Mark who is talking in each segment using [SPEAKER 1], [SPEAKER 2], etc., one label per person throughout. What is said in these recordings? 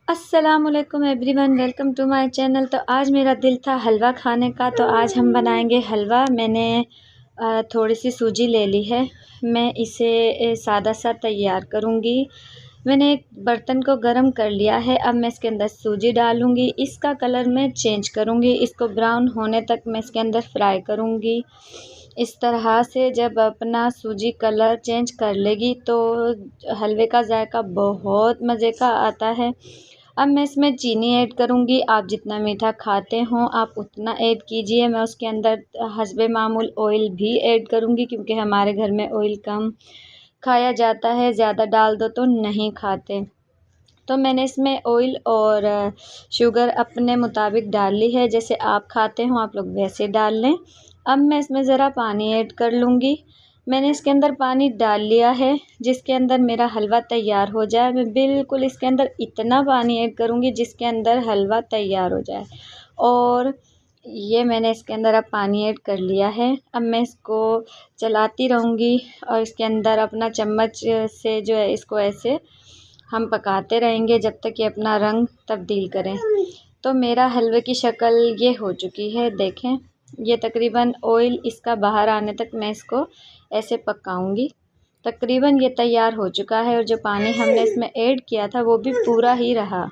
[SPEAKER 1] अस्सलामुअलैकुम everyone, welcome to my channel. तो आज मेरा दिल था हलवा खाने का, तो आज हम बनाएंगे हलवा। मैंने थोड़ी सी सूजी ले ली है। मैं इसे सादा सा तैयार करूँगी। मैंने एक बर्तन को गरम कर लिया है। अब मैं इसके अंदर सूजी डालूँगी। इसका कलर मैं चेंज करूँगी। इसको ब्राउन होने तक मैं इसके अंदर फ्राई करूँगी। इस तरह से जब अपना सूजी कलर चेंज कर लेगी तो हलवे का जायका बहुत मज़े का आता है। अब मैं इसमें चीनी ऐड करूँगी। आप जितना मीठा खाते हो आप उतना ऐड कीजिए। मैं उसके अंदर हस्बे मामूल ऑयल भी ऐड करूँगी, क्योंकि हमारे घर में ऑयल कम खाया जाता है, ज़्यादा डाल दो तो नहीं खाते। तो मैंने इसमें ऑयल और शुगर अपने मुताबिक डाल ली है। जैसे आप खाते हो आप लोग वैसे डाल लें। अब मैं इसमें ज़रा पानी ऐड कर लूँगी। मैंने इसके अंदर पानी डाल लिया है जिसके अंदर मेरा हलवा तैयार हो जाए। मैं बिल्कुल इसके अंदर इतना पानी ऐड करूँगी जिसके अंदर हलवा तैयार हो जाए। और ये मैंने इसके अंदर अब पानी ऐड कर लिया है। अब मैं इसको चलाती रहूँगी और इसके अंदर अपना चम्मच से जो है इसको ऐसे हम पकाते रहेंगे जब तक ये अपना रंग तब्दील करें। तो मेरा हलवे की शक्ल ये हो चुकी है, देखें। ये तकरीबन ऑयल इसका बाहर आने तक मैं इसको ऐसे पकाऊंगी। तकरीबन ये तैयार हो चुका है और जो पानी हमने इसमें ऐड किया था वो भी पूरा ही रहा।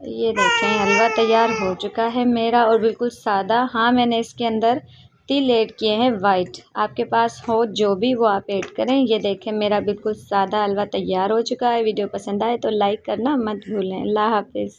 [SPEAKER 1] ये देखें हलवा तैयार हो चुका है मेरा, और बिल्कुल सादा। हाँ, मैंने इसके अंदर तिल ऐड किए हैं वाइट। आपके पास हो जो भी वो आप ऐड करें। ये देखें मेरा बिल्कुल सादा हलवा तैयार हो चुका है। वीडियो पसंद आए तो लाइक करना मत भूलें। अल्लाह हाफिज़।